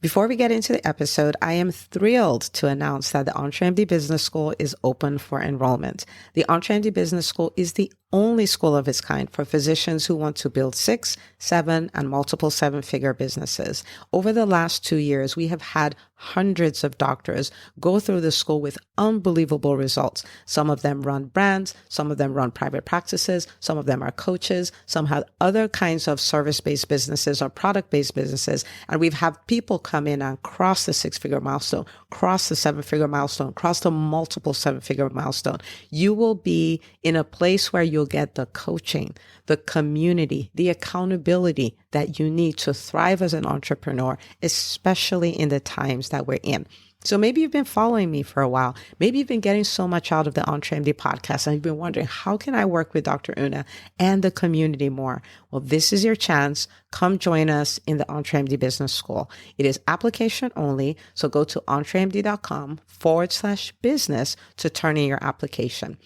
Before we get into the episode, I am thrilled to announce that the EntreMD Business School is open for enrollment. The EntreMD Business School is the only school of its kind for physicians who want to build 6, 7, and multiple 7-figure businesses. Over the last 2 years, we have had hundreds of doctors go through the school with unbelievable results. Some of them run brands, some of them run private practices, some of them are coaches, some have other kinds of service-based businesses or product-based businesses. And we've had people come in and cross the 6-figure milestone, cross the 7-figure milestone, cross the multiple 7-figure milestone. You will be in a place where you'll get the coaching, the community, the accountability that you need to thrive as an entrepreneur, especially in the times that we're in. So maybe you've been following me for a while. Maybe you've been getting so much out of the EntreMD podcast and you've been wondering, how can I work with Dr. Una and the community more? Well, this is your chance. Come join us in the EntreMD Business School. It is application only. So go to entremd.com/business to turn in your application.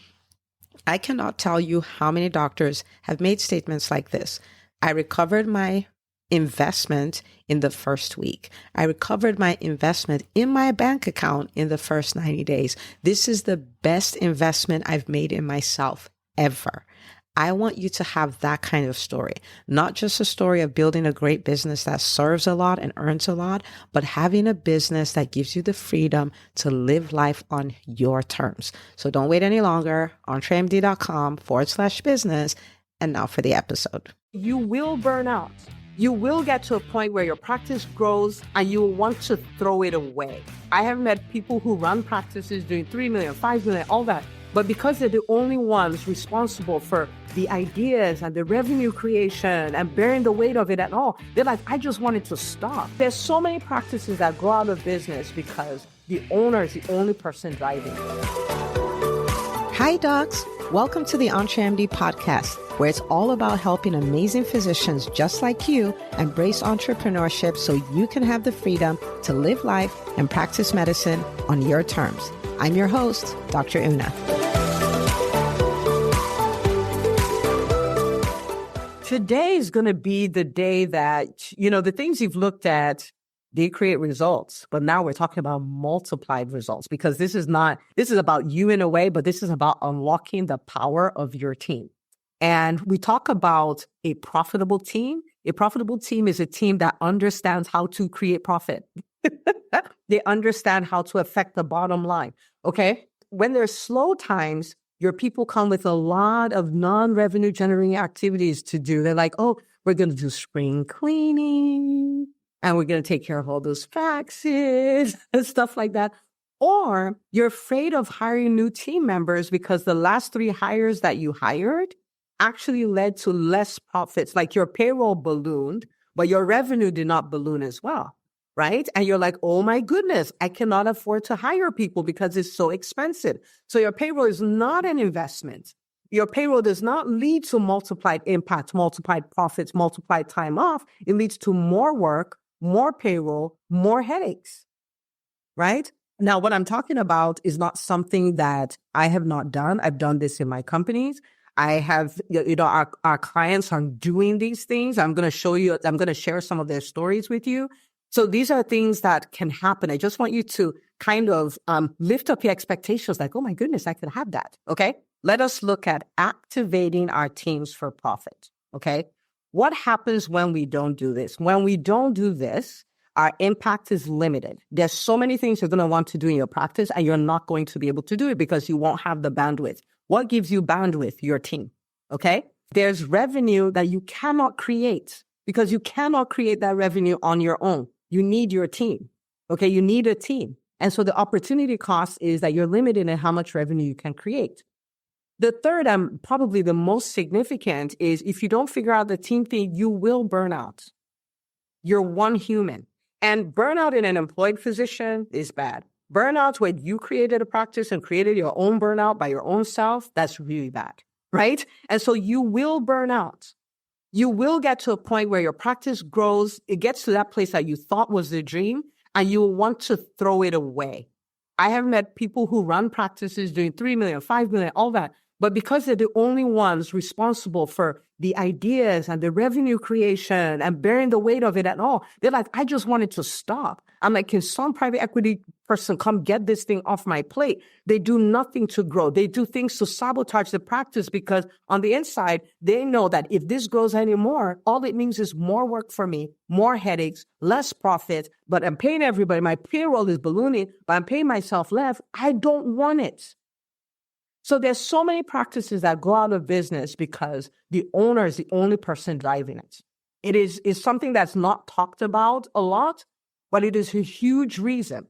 I cannot tell you how many doctors have made statements like this. I recovered my investment in the first week. I recovered my investment in my bank account in the first 90 days. This is the best investment I've made in myself ever. I want you to have that kind of story, not just a story of building a great business that serves a lot and earns a lot, but having a business that gives you the freedom to live life on your terms. So don't wait any longer. entremd.com/business. And now for the episode. You will burn out. You will get to a point where your practice grows and you will want to throw it away. I have met people who run practices doing 3 million, 5 million, all that. But because they're the only ones responsible for the ideas and the revenue creation and bearing the weight of it at all, they're like, I just wanted to stop. There's so many practices that go out of business because the owner is the only person driving. Hi, docs. Welcome to the EntreMD podcast, where it's all about helping amazing physicians just like you embrace entrepreneurship so you can have the freedom to live life and practice medicine on your terms. I'm your host, Dr. Una. Today is going to be the day that, the things you've looked at, they create results. But now we're talking about multiplied results because this is about you in a way, but this is about unlocking the power of your team. And we talk about a profitable team. A profitable team is a team that understands how to create profit. They understand how to affect the bottom line. Okay. When there's slow times, your people come with a lot of non-revenue generating activities to do. They're like, oh, we're going to do spring cleaning and we're going to take care of all those faxes and stuff like that. Or you're afraid of hiring new team members because the last 3 hires that you hired actually led to less profits. Like your payroll ballooned, but your revenue did not balloon as well. Right? And you're like, oh my goodness, I cannot afford to hire people because it's so expensive. So your payroll is not an investment. Your payroll does not lead to multiplied impact, multiplied profits, multiplied time off. It leads to more work, more payroll, more headaches. Right? Now, what I'm talking about is not something that I have not done. I've done this in my companies. I have, our clients are doing these things. I'm going to share some of their stories with you. So these are things that can happen. I just want you to kind of lift up your expectations like, oh my goodness, I could have that. Okay. Let us look at activating our teams for profit. Okay. What happens when we don't do this? When we don't do this, our impact is limited. There's so many things you're going to want to do in your practice and you're not going to be able to do it because you won't have the bandwidth. What gives you bandwidth? Your team. Okay. There's revenue that you cannot create because you cannot create that revenue on your own. You need your team. Okay. You need a team. And so the opportunity cost is that you're limited in how much revenue you can create. The third and probably the most significant is if you don't figure out the team thing, you will burn out. You're one human. And burnout in an employed physician is bad. Burnout when you created a practice and created your own burnout by your own self, that's really bad, right? And so you will burn out. You will get to a point where your practice grows. It gets to that place that you thought was the dream and you will want to throw it away. I have met people who run practices doing 3 million, 5 million, all that. But because they're the only ones responsible for the ideas and the revenue creation and bearing the weight of it at all, they're like, I just want it to stop. I'm like, can some private equity person come get this thing off my plate? They do nothing to grow. They do things to sabotage the practice because on the inside, they know that if this grows anymore, all it means is more work for me, more headaches, less profit, but I'm paying everybody. My payroll is ballooning, but I'm paying myself less. I don't want it. So there's so many practices that go out of business because the owner is the only person driving it. It is something that's not talked about a lot, but it is a huge reason.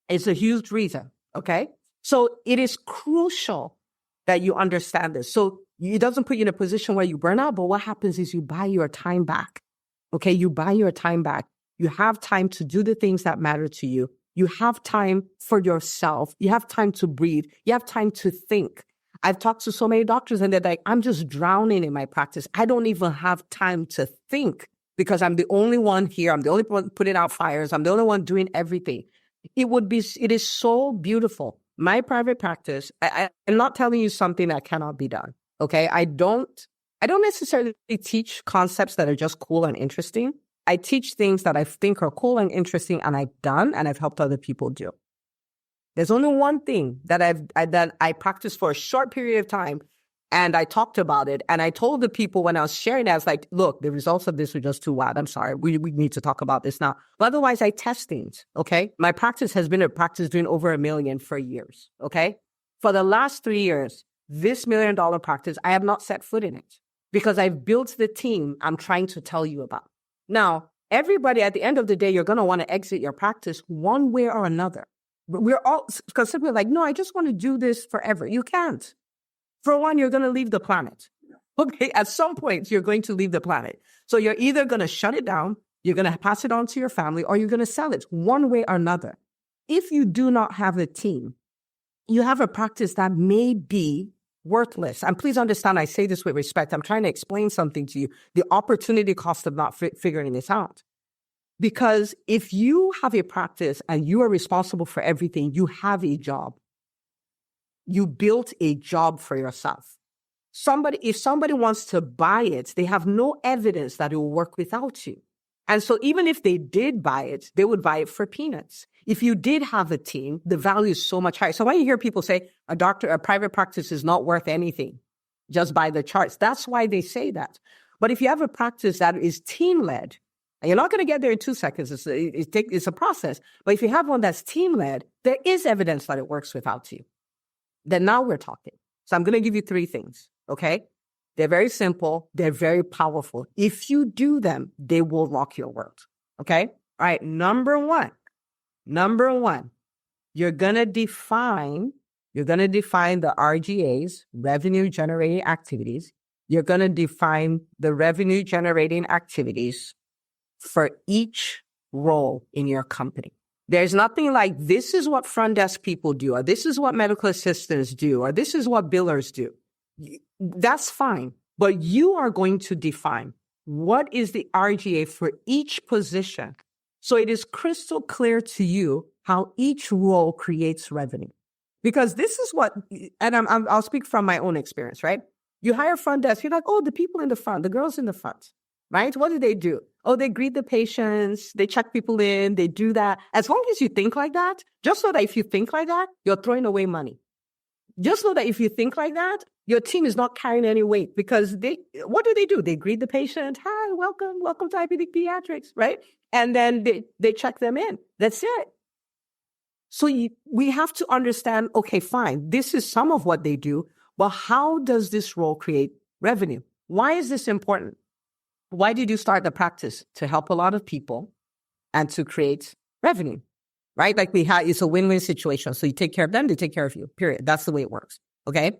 It's a huge reason, okay? So it is crucial that you understand this. So it doesn't put you in a position where you burn out, but what happens is you buy your time back, okay? You buy your time back. You have time to do the things that matter to you. You have time for yourself. You have time to breathe. You have time to think. I've talked to so many doctors and they're like, I'm just drowning in my practice. I don't even have time to think because I'm the only one here. I'm the only one putting out fires. I'm the only one doing everything. It is so beautiful. My private practice, I'm not telling you something that cannot be done. Okay. I don't necessarily teach concepts that are just cool and interesting. I teach things that I think are cool and interesting and I've done and I've helped other people do. There's only one thing that I practiced for a short period of time and I talked about it. And I told the people when I was sharing it, I was like, look, the results of this were just too wild. I'm sorry. We need to talk about this now. But otherwise, I test things. Okay. My practice has been a practice doing over $1 million for years. Okay. For the last 3 years, this $1 million practice, I have not set foot in it because I've built the team I'm trying to tell you about. Now, everybody at the end of the day, you're going to want to exit your practice one way or another. We're all, because people are like, no, I just want to do this forever. You can't. For one, you're going to leave the planet. Okay, at some point, you're going to leave the planet. So you're either going to shut it down, you're going to pass it on to your family, or you're going to sell it one way or another. If you do not have a team, you have a practice that may be worthless. And please understand, I say this with respect. I'm trying to explain something to you, the opportunity cost of not figuring this out. Because if you have a practice and you are responsible for everything, you have a job. You built a job for yourself. If somebody wants to buy it, they have no evidence that it will work without you. And so even if they did buy it, they would buy it for peanuts. If you did have a team, the value is so much higher. So when you hear people say a private practice is not worth anything, just by the charts, that's why they say that. But if you have a practice that is team-led, and you're not going to get there in 2 seconds, it's a process. But if you have one that's team-led, there is evidence that it works without you. Then now we're talking. So I'm going to give you 3 things, okay? They're very simple. They're very powerful. If you do them, they will rock your world, okay? All right, number one, you're going to define the RGAs, revenue generating activities. You're going to define the revenue generating activities for each role in your company. There's nothing like this is what front desk people do, or this is what medical assistants do, or this is what billers do. That's fine. But you are going to define what is the RGA for each position. So it is crystal clear to you how each role creates revenue. Because this is what, and I'll speak from my own experience, right? You hire front desk, you're like, oh, the people in the front, the girls in the front, right? What do? Oh, they greet the patients, they check people in, they do that. As long as you think like that, just so that if you think like that, you're throwing away money. Just so that if you think like that, your team is not carrying any weight because what do? They greet the patient. Hi, welcome to IPD Pediatrics, right? And then they check them in. That's it. So we have to understand, okay, fine, this is some of what they do, but how does this role create revenue? Why is this important? Why did you start the practice? To help a lot of people and to create revenue, right? Like it's a win-win situation. So you take care of them, they take care of you, period. That's the way it works, okay?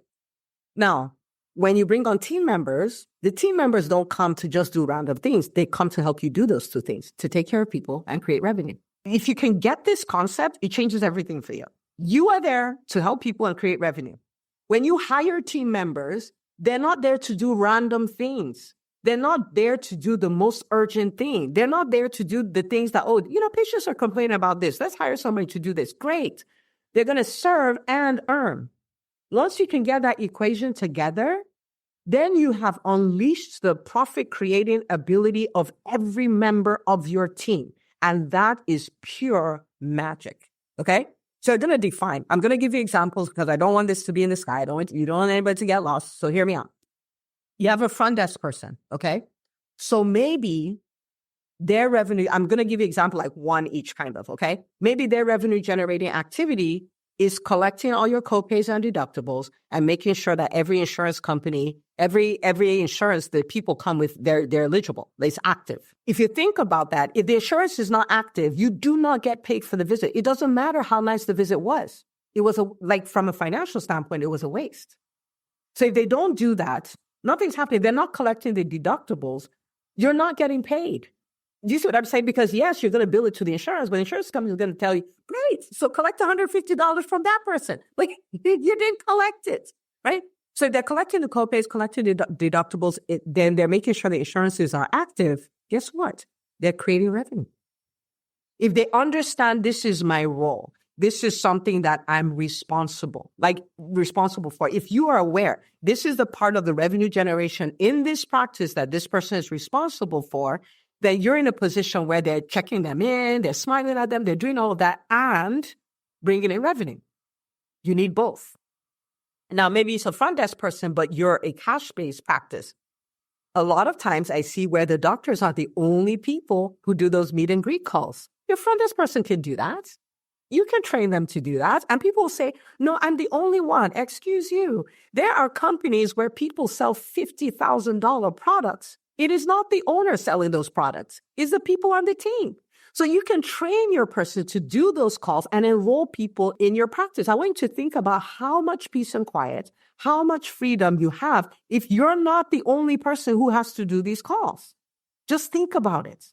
Now, when you bring on team members, the team members don't come to just do random things. They come to help you do those 2 things, to take care of people and create revenue. If you can get this concept, it changes everything for you. You are there to help people and create revenue. When you hire team members, they're not there to do random things. They're not there to do the most urgent thing. They're not there to do the things that, patients are complaining about this. Let's hire somebody to do this. Great. They're going to serve and earn. Once you can get that equation together, then you have unleashed the profit creating ability of every member of your team. And that is pure magic. Okay. So I'm going to define, I'm going to give you examples because I don't want this to be in the sky. You don't want anybody to get lost. So hear me out. You have a front desk person. Okay. So maybe their revenue, I'm going to give you an example, like one each kind of, okay? Maybe their revenue generating activity is collecting all your copays and deductibles and making sure that every insurance company, every insurance that people come with, they're eligible, it's active. If you think about that, if the insurance is not active, you do not get paid for the visit. It doesn't matter how nice the visit was. It was like from a financial standpoint, it was a waste. So if they don't do that, nothing's happening. They're not collecting the deductibles. You're not getting paid. Do you see what I'm saying? Because yes, you're going to bill it to the insurance, but the insurance company is going to tell you, great, so collect $150 from that person. Like, you didn't collect it, right? So they're collecting the copays, collecting the deductibles, then they're making sure the insurances are active. Guess what? They're creating revenue. If they understand this is my role, this is something that I'm responsible for. If you are aware, this is the part of the revenue generation in this practice that this person is responsible for, then you're in a position where they're checking them in, they're smiling at them, they're doing all of that and bringing in revenue. You need both. Now, maybe it's a front desk person, but you're a cash-based practice. A lot of times I see where the doctors are the only people who do those meet and greet calls. Your front desk person can do that. You can train them to do that. And people will say, no, I'm the only one. Excuse you. There are companies where people sell $50,000 products. It is not the owner selling those products. It's the people on the team. So you can train your person to do those calls and enroll people in your practice. I want you to think about how much peace and quiet, how much freedom you have if you're not the only person who has to do these calls. Just think about it,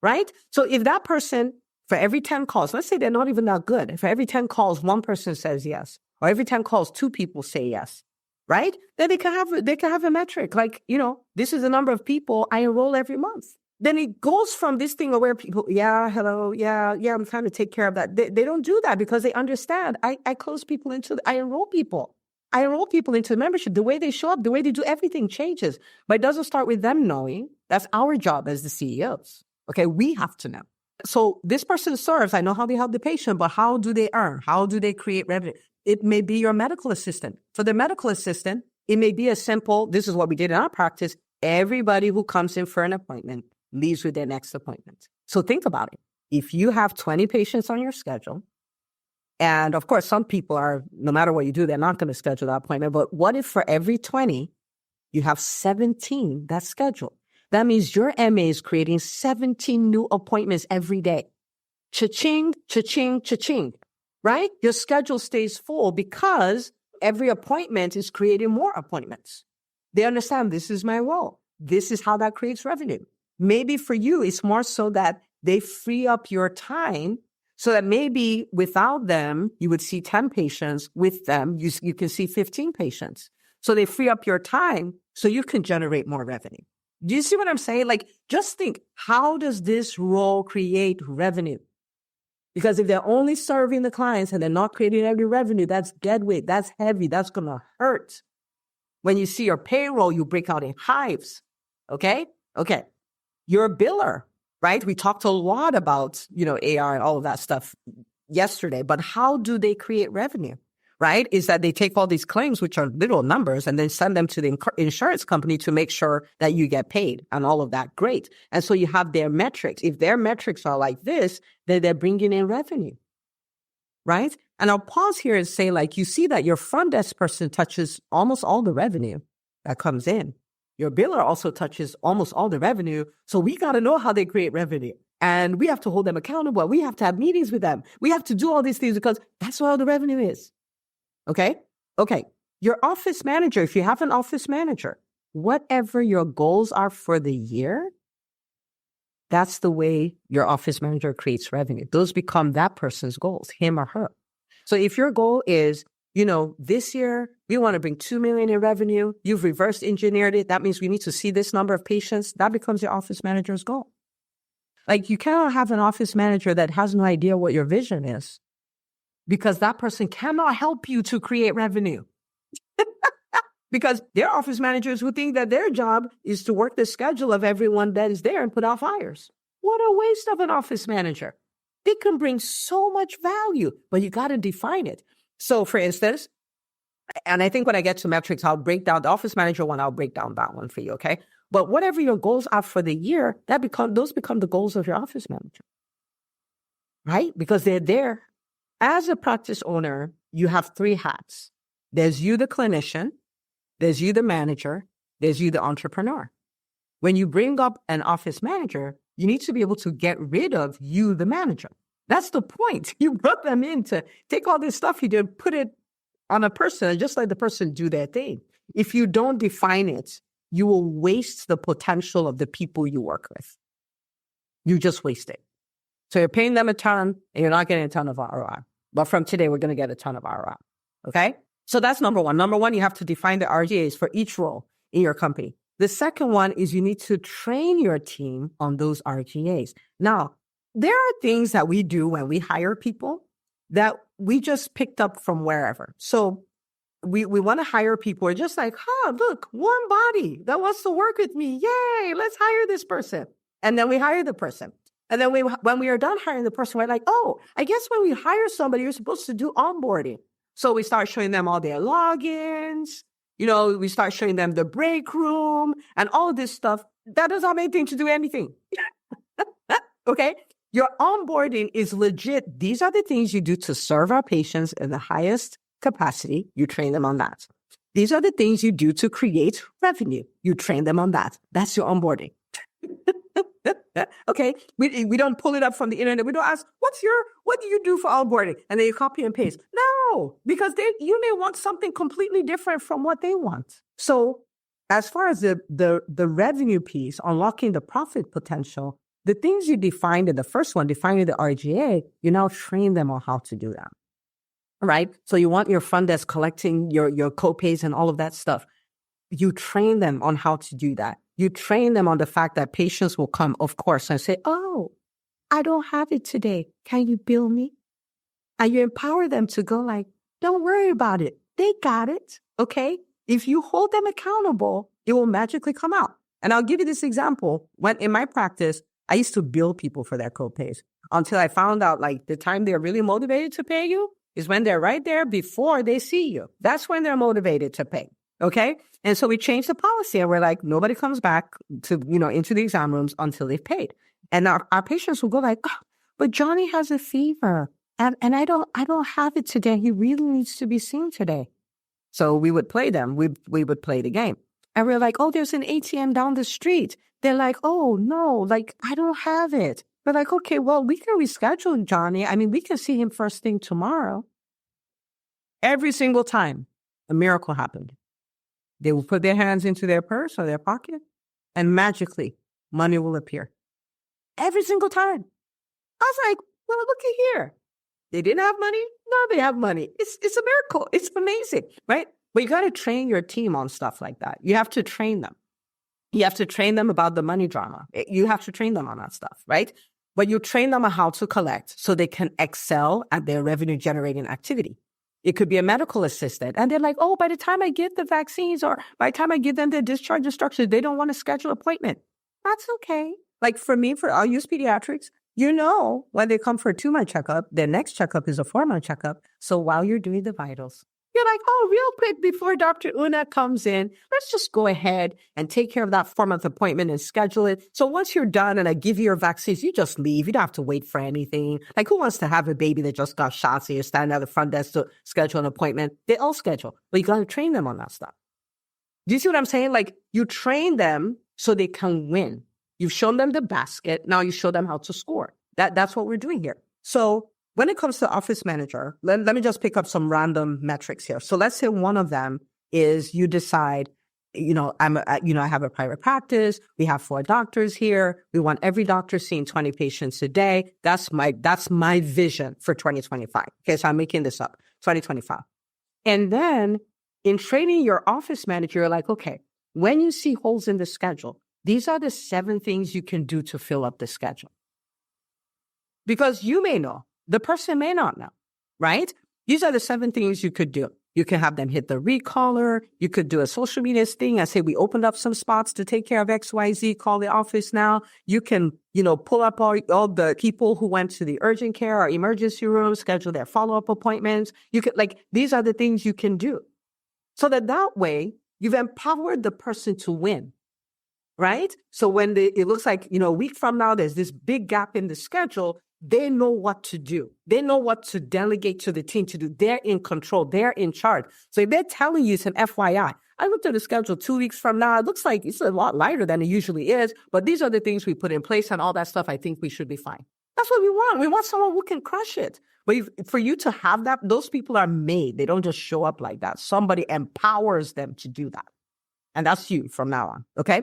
right? So if that person, for every 10 calls, let's say they're not even that good. For every 10 calls, one person says yes, or every 10 calls, two people say yes, right? Then they can have a metric like, this is the number of people I enroll every month. Then it goes from this thing where people, hello, I'm trying to take care of that. They don't do that because they understand. I enroll people. I enroll people into membership. The way they show up, the way they do everything changes. But it doesn't start with them knowing. That's our job as the CEOs. Okay, we have to know. So this person serves, I know how they help the patient, but how do they earn? How do they create revenue? It may be your medical assistant. For the medical assistant, it may be as simple, this is what we did in our practice. Everybody who comes in for an appointment leaves with their next appointment. So think about it. If you have 20 patients on your schedule, and of course, some people are, no matter what you do, they're not going to schedule that appointment. But what if for every 20, you have 17 that's scheduled? That means your MA is creating 17 new appointments every day. Cha-ching, cha-ching, cha-ching, right? Your schedule stays full because every appointment is creating more appointments. They understand this is my role. This is how that creates revenue. Maybe for you, it's more so that they free up your time so that maybe without them, you would see 10 patients. With them, you can see 15 patients. So they free up your time so you can generate more revenue. Do you see what I'm saying? Like, just think, how does this role create revenue? Because if they're only serving the clients and they're not creating any revenue, that's deadweight, that's heavy, that's going to hurt. When you see your payroll, you break out in hives. Okay. You're a biller, right? We talked a lot about, AR and all of that stuff yesterday, but how do they create revenue, right? Is that they take all these claims, which are little numbers, and then send them to the insurance company to make sure that you get paid and all of that. Great. And so you have their metrics. If their metrics are like this, then they're bringing in revenue, right? And I'll pause here and say, you see that your front desk person touches almost all the revenue that comes in. Your biller also touches almost all the revenue. So we got to know how they create revenue. And we have to hold them accountable. We have to have meetings with them. We have to do all these things because that's where all the revenue is. Okay. Your office manager, if you have an office manager, whatever your goals are for the year, that's the way your office manager creates revenue. Those become that person's goals, him or her. So if your goal is, this year we want to bring 2 million in revenue, you've reverse engineered it. That means we need to see this number of patients. That becomes your office manager's goal. You cannot have an office manager that has no idea what your vision is, because that person cannot help you to create revenue. Because there are office managers who think that their job is to work the schedule of everyone that is there and put out fires. What a waste of an office manager. They can bring so much value, but you got to define it. So for instance, and I think when I get to metrics, I'll break down the office manager one, I'll break down that one for you, okay? But whatever your goals are for the year, those become the goals of your office manager, right? Because they're there. As a practice owner, you have three hats. There's you, the clinician. There's you, the manager. There's you, the entrepreneur. When you bring up an office manager, you need to be able to get rid of you, the manager. That's the point. You brought them in to take all this stuff you did, put it on a person, and just let the person do their thing. If you don't define it, you will waste the potential of the people you work with. You just waste it. So you're paying them a ton, and you're not getting a ton of ROI. But from today, we're going to get a ton of ROI. Okay? So that's number one. Number one, you have to define the RGAs for each role in your company. The second one is you need to train your team on those RGAs. Now, there are things that we do when we hire people that we just picked up from wherever. So we want to hire people. We're just like, look, warm body that wants to work with me. Yay, let's hire this person. And then we hire the person. And then when we are done hiring the person, we're like, oh, I guess when we hire somebody, you're supposed to do onboarding. So we start showing them all their logins. We start showing them the break room and all of this stuff. That doesn't have anything to do with anything. Okay? Your onboarding is legit. These are the things you do to serve our patients in the highest capacity. You train them on that. These are the things you do to create revenue. You train them on that. That's your onboarding. Okay? We don't pull it up from the internet. We don't ask, what do you do for onboarding? And then you copy and paste. No, because you may want something completely different from what they want. So as far as the revenue piece, unlocking the profit potential, the things you defined in the first one, defining the RGA, you now train them on how to do that. Right? So you want your front desk collecting your copays and all of that stuff. You train them on how to do that. You train them on the fact that patients will come, of course, and say, oh, I don't have it today. Can you bill me? And you empower them to go like, don't worry about it. They got it. Okay? If you hold them accountable, it will magically come out. And I'll give you this example. When in my practice, I used to bill people for their copays until I found out like the time they're really motivated to pay you is when they're right there before they see you. That's when they're motivated to pay. Okay? And so we changed the policy and we're like, nobody comes back to, into the exam rooms until they've paid. And our patients will go like, oh, but Johnny has a fever and I don't have it today. He really needs to be seen today. So we would play them. We would play the game. And we're like, oh, there's an ATM down the street. They're like, oh, no, like, I don't have it. We're like, okay, well, we can reschedule Johnny. I mean, we can see him first thing tomorrow. Every single time, a miracle happened. They will put their hands into their purse or their pocket, and magically, money will appear. Every single time. I was like, well, looky here. They didn't have money? No, they have money. It's a miracle. It's amazing, right? But you got to train your team on stuff like that. You have to train them. You have to train them about the money drama. You have to train them on that stuff, right? But you train them on how to collect so they can excel at their revenue generating activity. It could be a medical assistant. And they're like, oh, by the time I get the vaccines or by the time I give them their discharge instructions, they don't want to schedule an appointment. That's okay. Like for me, I'll use pediatrics. When they come for a 2-month checkup, their next checkup is a 4-month checkup. So while you're doing the vitals, you're like, oh, real quick before Dr. Una comes in, let's just go ahead and take care of that 4-month appointment and schedule it. So once you're done and I give you your vaccines, you just leave. You don't have to wait for anything. Like who wants to have a baby that just got shots and you're standing at the front desk to schedule an appointment? They all schedule, but you got to train them on that stuff. Do you see what I'm saying? Like you train them so they can win. You've shown them the basket. Now you show them how to score. That's what we're doing here. So when it comes to office manager, let me just pick up some random metrics here. So let's say one of them is you decide, I have a private practice. We have 4 doctors here. We want every doctor seeing 20 patients a day. That's my vision for 2025. Okay, so I'm making this up, 2025. And then in training your office manager, you're like, okay, when you see holes in the schedule, these are the 7 things you can do to fill up the schedule. Because you may know. The person may not know, right? These are the 7 things you could do. You can have them hit the recaller. You could do a social media thing and say, we opened up some spots to take care of XYZ. Call the office now. You can, pull up all the people who went to the urgent care or emergency room, schedule their follow-up appointments. You could these are the things you can do. So that way you've empowered the person to win. Right? So when it looks like, a week from now, there's this big gap in the schedule, they know what to do. They know what to delegate to the team to do. They're in control. They're in charge. So if they're telling you it's an FYI, I looked at the schedule 2 weeks from now. It looks like it's a lot lighter than it usually is, but these are the things we put in place and all that stuff. I think we should be fine. That's what we want. We want someone who can crush it. But for you to have that, those people are made. They don't just show up like that. Somebody empowers them to do that. And that's you from now on. Okay?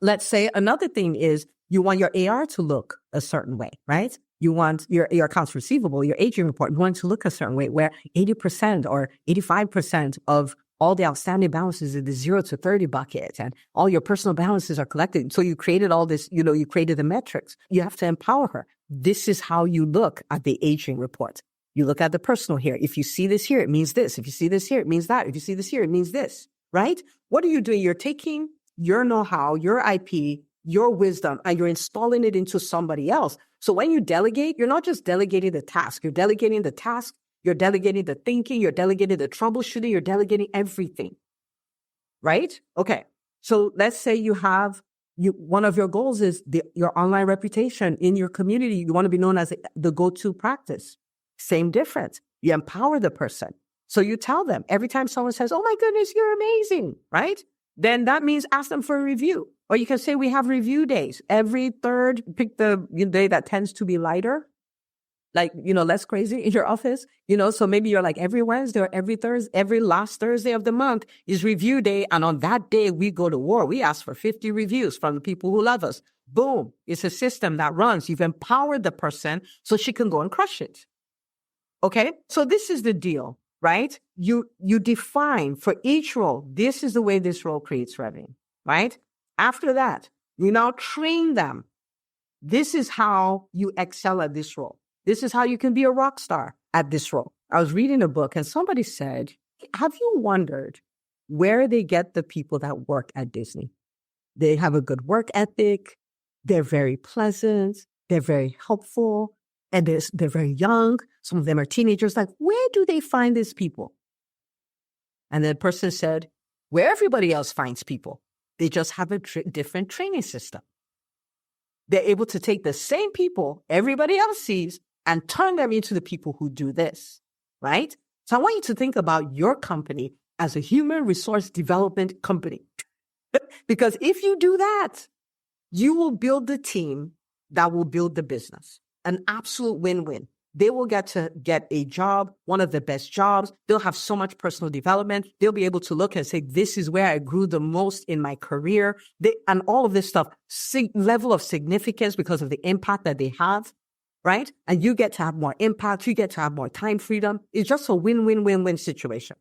Let's say another thing is you want your AR to look a certain way, right? You want your accounts receivable, your aging report, you want it to look a certain way where 80% or 85% of all the outstanding balances in the 0 to 30 bucket and all your personal balances are collected. So you created all this, you created the metrics. You have to empower her. This is how you look at the aging report. You look at the personal here. If you see this here, it means this. If you see this here, it means that. If you see this here, it means this, right? What are you doing? You're taking your know-how, your IP, your wisdom, and you're installing it into somebody else. So when you delegate, you're not just delegating the task. You're delegating the task, you're delegating the thinking, you're delegating the troubleshooting, you're delegating everything, right? Okay. So let's say you have, one of your goals is your online reputation in your community. You want to be known as the go-to practice. Same difference. You empower the person. So you tell them every time someone says, oh my goodness, you're amazing, right? Then that means ask them for a review. Or you can say we have review days. Every third, pick the day that tends to be lighter, less crazy in your office. So maybe you're like every Wednesday or every Thursday, every last Thursday of the month is review day. And on that day, we go to war. We ask for 50 reviews from the people who love us. Boom. It's a system that runs. You've empowered the person so she can go and crush it. Okay. So this is the deal. Right? You define for each role, this is the way this role creates revenue, right? After that, you now train them. This is how you excel at this role. This is how you can be a rock star at this role. I was reading a book and somebody said, have you wondered where they get the people that work at Disney? They have a good work ethic. They're very pleasant. They're very helpful. And they're very young. Some of them are teenagers. Like, where do they find these people? And the person said, where everybody else finds people. They just have a different training system. They're able to take the same people everybody else sees and turn them into the people who do this, right? So I want you to think about your company as a human resource development company. Because if you do that, you will build the team that will build the business. An absolute win-win. They will get to get a job, one of the best jobs. They'll have so much personal development. They'll be able to look and say, this is where I grew the most in my career. And all of this stuff, level of significance because of the impact that they have, right? And you get to have more impact. You get to have more time freedom. It's just a win-win-win-win situation.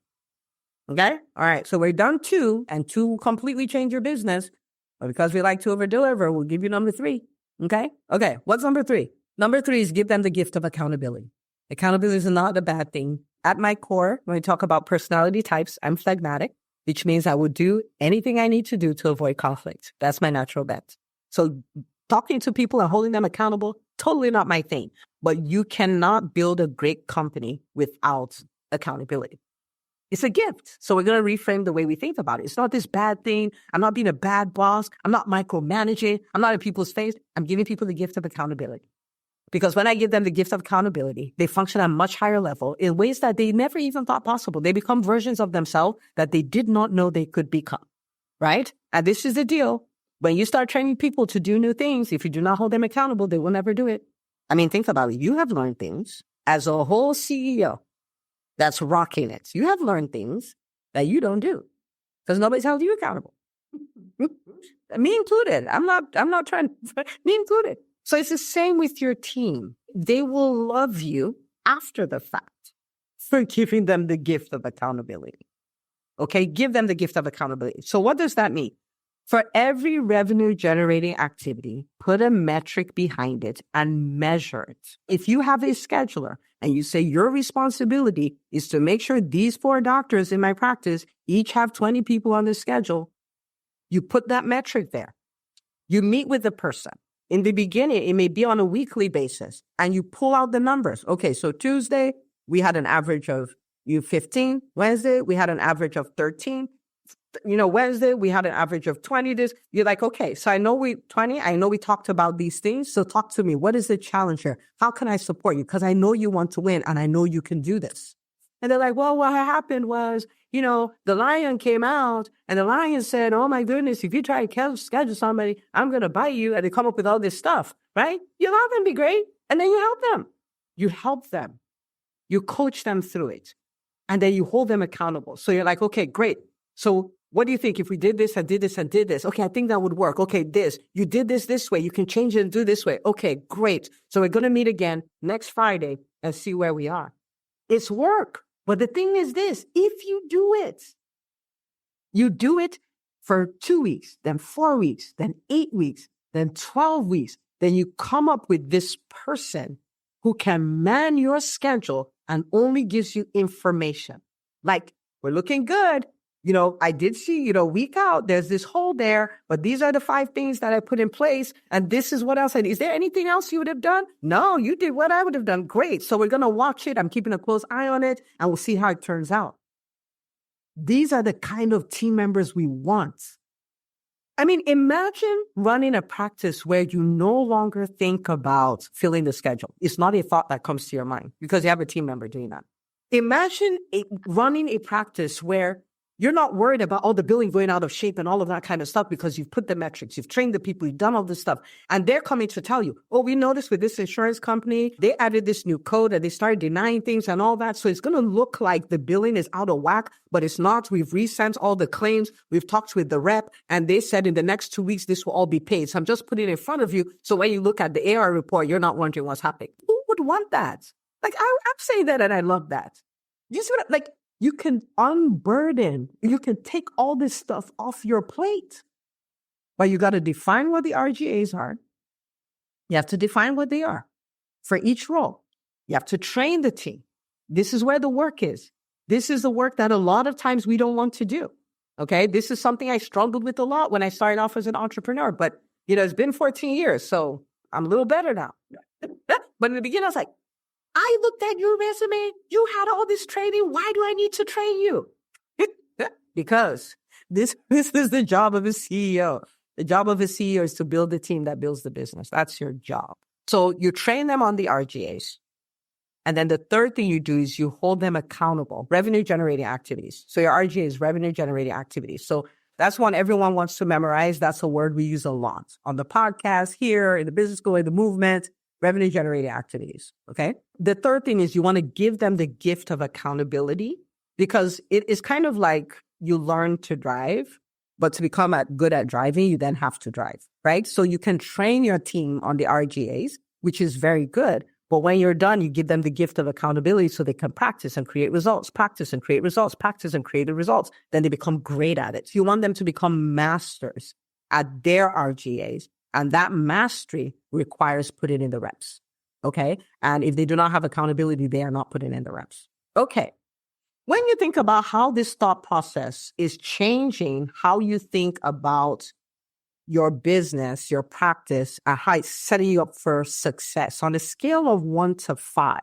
Okay? All right. So we're done 2, and 2 will completely change your business. But because we like to over-deliver, we'll give you number 3. Okay? Okay. What's number 3? Number 3 is give them the gift of accountability. Accountability is not a bad thing. At my core, when we talk about personality types, I'm phlegmatic, which means I will do anything I need to do to avoid conflict. That's my natural bent. So talking to people and holding them accountable, totally not my thing. But you cannot build a great company without accountability. It's a gift. So we're going to reframe the way we think about it. It's not this bad thing. I'm not being a bad boss. I'm not micromanaging. I'm not in people's face. I'm giving people the gift of accountability. Because when I give them the gift of accountability, they function at a much higher level in ways that they never even thought possible. They become versions of themselves that they did not know they could become, right? And this is the deal. When you start training people to do new things, if you do not hold them accountable, they will never do it. I mean, think about it. You have learned things as a whole CEO that's rocking it. You have learned things that you don't do because nobody's held you accountable. Me included. I'm not trying, me included. So it's the same with your team. They will love you after the fact for giving them the gift of accountability. Okay? Give them the gift of accountability. So what does that mean? For every revenue generating activity, put a metric behind it and measure it. If you have a scheduler and you say your responsibility is to make sure these 4 doctors in my practice each have 20 people on the schedule, you put that metric there. You meet with the person. In the beginning, it may be on a weekly basis, and you pull out the numbers. Okay, so Tuesday, we had an average of 15. Wednesday, we had an average of 13. Wednesday, we had an average of 20. You're like, okay, so I know we talked about these things. So talk to me. What is the challenge here? How can I support you? Because I know you want to win and I know you can do this. And they're like, well, what happened was, the lion came out and the lion said, oh my goodness, if you try to schedule somebody, I'm going to bite you. And they come up with all this stuff, right? You love them, be great. And then you help them. You help them. You coach them through it. And then you hold them accountable. So you're like, okay, great. So what do you think if we did this and did this and did this? Okay, I think that would work. Okay, you did this way. You can change it and do this way. Okay, great. So we're going to meet again next Friday and see where we are. It's work. But the thing is this, if you do it for 2 weeks, then 4 weeks, then 8 weeks, then 12 weeks, then you come up with this person who can man your schedule and only gives you information. Like, we're looking good. I did see, week out, there's this hole there, but these are the 5 things that I put in place. And this is what else I did. Is there anything else you would have done? No, you did what I would have done. Great. So we're going to watch it. I'm keeping a close eye on it and we'll see how it turns out. These are the kind of team members we want. I mean, imagine running a practice where you no longer think about filling the schedule. It's not a thought that comes to your mind because you have a team member doing that. Imagine running a practice where you're not worried about all the billing going out of shape and all of that kind of stuff because you've put the metrics, you've trained the people, you've done all this stuff. And they're coming to tell you, oh, we noticed with this insurance company, they added this new code and they started denying things and all that. So it's going to look like the billing is out of whack, but it's not. We've resent all the claims. We've talked with the rep and they said in the next 2 weeks, this will all be paid. So I'm just putting it in front of you. So when you look at the AR report, you're not wondering what's happening. Who would want that? Like, I'm saying that and I love that. You see what, you can unburden, you can take all this stuff off your plate. But you got to define what the RGAs are. You have to define what they are for each role. You have to train the team. This is where the work is. This is the work that a lot of times we don't want to do. Okay. This is something I struggled with a lot when I started off as an entrepreneur, but it's been 14 years. So I'm a little better now. But in the beginning, I was like, I looked at your resume. You had all this training. Why do I need to train you? Because this is the job of a CEO. The job of a CEO is to build the team that builds the business. That's your job. So you train them on the RGAs. And then the third thing you do is you hold them accountable. Revenue generating activities. So your RGA is revenue generating activities. So that's one everyone wants to memorize. That's a word we use a lot on the podcast, here, in the business school, in the movement. Revenue generating activities. Okay. The third thing is you want to give them the gift of accountability because it is kind of like you learn to drive, but to become good at driving, you then have to drive, right? So you can train your team on the RGAs, which is very good. But when you're done, you give them the gift of accountability so they can practice and create results, practice and create results, practice and create the results. Then they become great at it. So you want them to become masters at their RGAs. And that mastery requires putting in the reps. Okay. And if they do not have accountability, they are not putting in the reps. Okay. When you think about how this thought process is changing how you think about your business, your practice, and how it's setting you up for success on a scale of 1 to 5,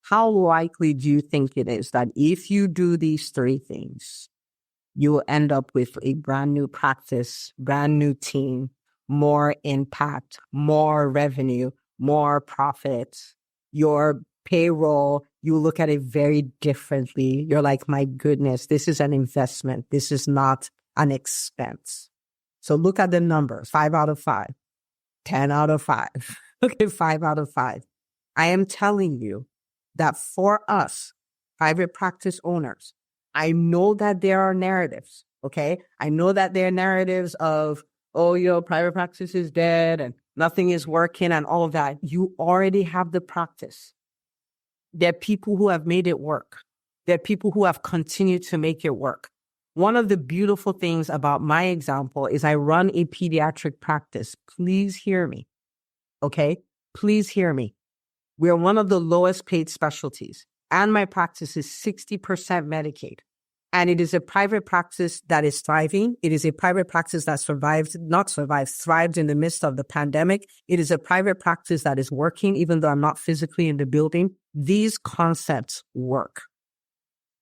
how likely do you think it is that if you do these 3 things, you will end up with a brand new practice, brand new team, more impact, more revenue, more profit, your payroll, you look at it very differently. You're like, my goodness, this is an investment. This is not an expense. So look at the numbers, 5 out of 5, 10 out of 5. Okay, 5 out of 5. I am telling you that for us, private practice owners, I know that there are narratives, okay? I know that there are narratives of, oh, private practice is dead and nothing is working and all of that. You already have the practice. There are people who have made it work. There are people who have continued to make it work. One of the beautiful things about my example is I run a pediatric practice. Please hear me. Okay? Please hear me. We are one of the lowest paid specialties, and my practice is 60% Medicaid. And it is a private practice that is thriving. It is a private practice that thrived in the midst of the pandemic. It is a private practice that is working, even though I'm not physically in the building. These concepts work.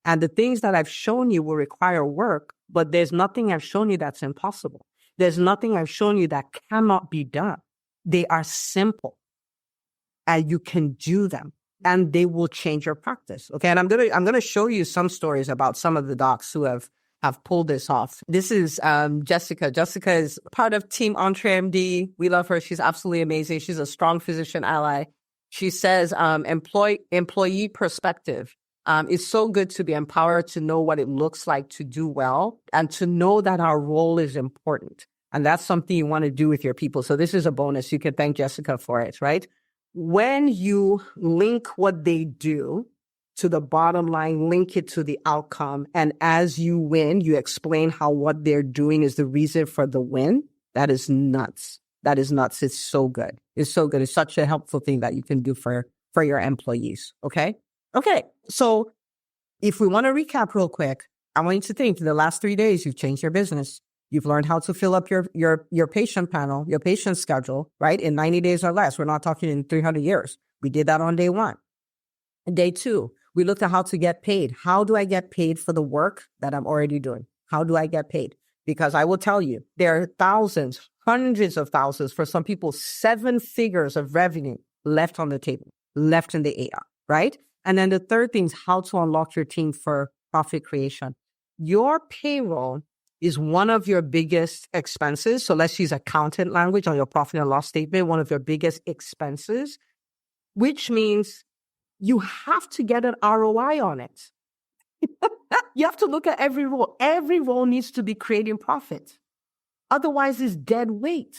And the things that I've shown you will require work, but there's nothing I've shown you that's impossible. There's nothing I've shown you that cannot be done. They are simple, and you can do them. And they will change your practice. Okay. And I'm gonna show you some stories about some of the docs who have pulled this off. This is Jessica. Jessica is part of Team EntreMD. We love her. She's absolutely amazing. She's a strong physician ally. She says employee perspective. It's so good to be empowered to know what it looks like to do well and to know that our role is important. And that's something you want to do with your people. So this is a bonus. You can thank Jessica for it, right? When you link what they do to the bottom line, link it to the outcome, and as you win, you explain how what they're doing is the reason for the win, that is nuts. That is nuts. It's so good. It's so good. It's such a helpful thing that you can do for your employees, okay? Okay, so if we want to recap real quick, I want you to think, in the last 3 days, you've changed your business. You've learned how to fill up your patient panel, your patient schedule, right? In 90 days or less. We're not talking in 300 years. We did that on day 1. Day 2, we looked at how to get paid. How do I get paid for the work that I'm already doing? How do I get paid? Because I will tell you, there are thousands, hundreds of thousands, for some people, 7 figures of revenue left on the table, left in the AR, right? And then the third thing is how to unlock your team for profit creation. Your payroll is one of your biggest expenses. So let's use accountant language on your profit and loss statement, one of your biggest expenses, which means you have to get an ROI on it. You have to look at every role. Every role needs to be creating profit. Otherwise, it's dead weight.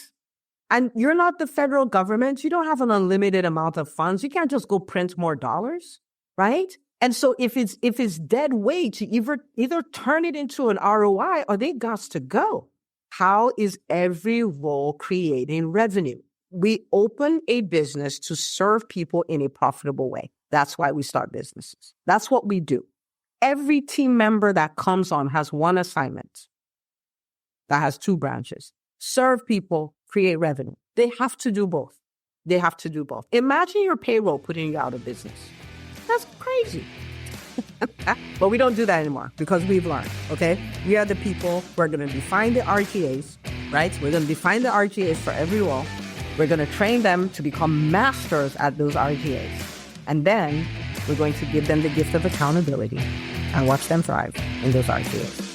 And you're not the federal government. You don't have an unlimited amount of funds. You can't just go print more dollars, right? And so if it's dead weight, you either turn it into an ROI or they got to go. How is every role creating revenue? We open a business to serve people in a profitable way. That's why we start businesses. That's what we do. Every team member that comes on has one assignment that has 2 branches. Serve people, create revenue. They have to do both. They have to do both. Imagine your payroll putting you out of business. That's crazy. But we don't do that anymore because we've learned, okay? We are the people who are going to define the RGAs, right? We're going to define the RGAs for every role. We're going to train them to become masters at those RGAs. And then we're going to give them the gift of accountability and watch them thrive in those RGAs.